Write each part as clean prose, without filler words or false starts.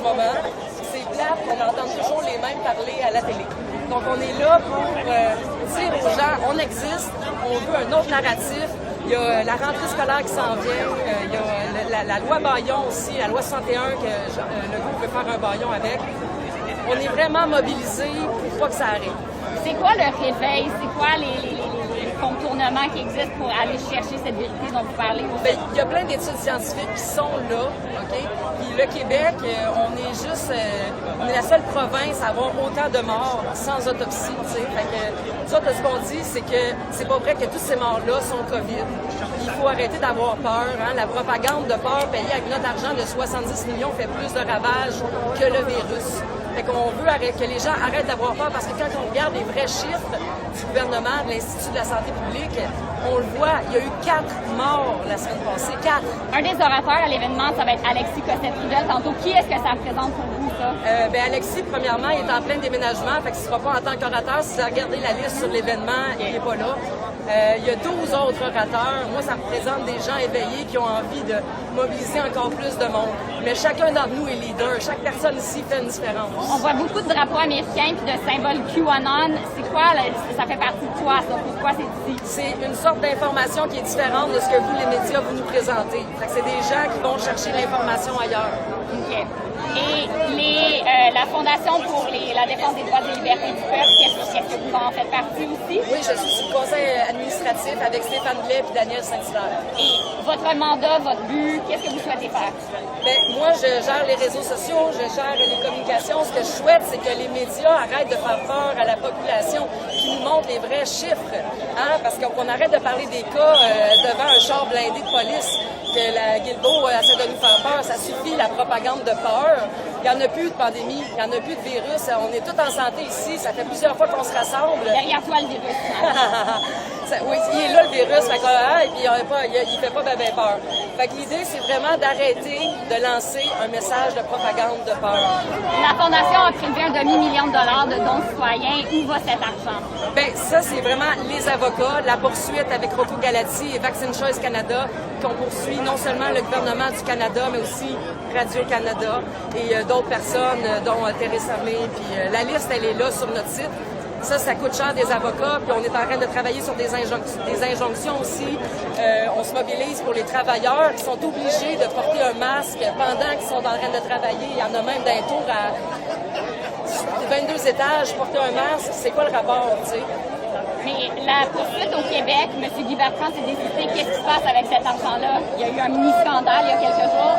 moment. C'est plate qu'on entende toujours les mêmes parler à la télé. Donc, on est là pour dire aux gens, on existe, on veut un autre narratif. Il y a la rentrée scolaire qui s'en vient, il y a la loi Baillon aussi, la loi 61 que le groupe veut faire un baillon avec. On est vraiment mobilisés pour pas que ça arrive. C'est quoi le réveil? C'est quoi les contournements qui existent pour aller chercher cette vérité dont vous parlez? Bien, il y a plein d'études scientifiques qui sont là, OK? Puis le Québec, on est la seule province à avoir autant de morts sans autopsie, tu sais. Fait que, nous autres, ce qu'on dit, c'est que c'est pas vrai que toutes ces morts-là sont COVID. Il faut arrêter d'avoir peur, hein? La propagande de peur payée avec notre argent de 70 millions fait plus de ravages que le virus. Fait qu'on veut que les gens arrêtent d'avoir peur parce que quand on regarde les vrais chiffres du gouvernement, de l'Institut de la santé publique, on le voit, il y a eu 4 morts la semaine passée. 4. Un des orateurs à l'événement, ça va être Alexis Cossette-Trudel. Tantôt, qui est-ce que ça représente pour vous, ça? Alexis, premièrement, il est en plein déménagement, fait qu'il ne sera pas en tant qu'orateur. Si vous regardez la liste sur l'événement, il n'est pas là. Il y a 12 autres orateurs. Moi, ça représente des gens éveillés qui ont envie de mobiliser encore plus de monde. Mais chacun d'entre nous est leader. Chaque personne ici fait une différence. On voit beaucoup de drapeaux américains puis de symboles QAnon. C'est quoi, ça fait partie de toi, ça? Pourquoi c'est ici? C'est une sorte d'information qui est différente de ce que vous, les médias, vous nous présentez. Fait que c'est des gens qui vont chercher l'information ailleurs. OK. Et la Fondation pour la défense des droits et des libertés du peuple, qu'est-ce que vous en faites partie aussi? Oui, je suis sur le conseil administratif avec Stéphane Blais et Daniel Saint-Hilaire. Et votre mandat, votre but, qu'est-ce que vous souhaitez faire? Bien, moi, je gère les réseaux sociaux, je gère les communications. Ce que je souhaite, c'est que les médias arrêtent de faire peur à la population, qui nous montrent les vrais chiffres. Hein? Parce qu'on arrête de parler des cas devant un char blindé de police, que la Guilbeault essaie de nous faire peur. Ça suffit, la propagande de peur. Il n'y en a plus de pandémie, il n'y en a plus de virus. On est tous en santé ici. Ça fait plusieurs fois qu'on se rassemble. Derrière toi, le virus. Oui, il est là, le virus. Fait que, et puis il fait pas bien peur. Fait que l'idée, c'est vraiment d'arrêter de lancer un message de propagande de peur. La Fondation a prélevé $1 demi-million de dons citoyens. Où va cet argent? Bien, ça, c'est vraiment les avocats, la poursuite avec Rocco Galati et Vaccine Choice Canada, qu'on poursuit non seulement le gouvernement du Canada, mais aussi Radio-Canada et d'autres personnes, dont Theresa May. Puis la liste, elle est là sur notre site. Ça coûte cher des avocats, puis on est en train de travailler sur des injonctions aussi. On se mobilise pour les travailleurs qui sont obligés de porter un masque pendant qu'ils sont en train de travailler. Il y en a même d'un tour à 22 étages, porter un masque, c'est quoi le rapport, tu sais? Mais la poursuite au Québec, M. Guy Bertrand s'est décidé, qu'est-ce qui se passe avec cet argent-là? Il y a eu un mini-scandale il y a quelques jours.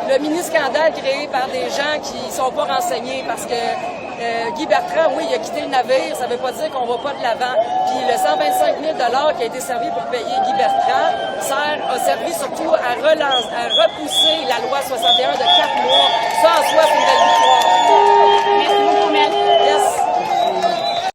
Le mini-scandale créé par des gens qui ne sont pas renseignés parce que Guy Bertrand, oui, il a quitté le navire, ça ne veut pas dire qu'on ne va pas de l'avant. Puis le 125 000 $ qui a été servi pour payer Guy Bertrand a servi surtout à repousser la loi 61 de 4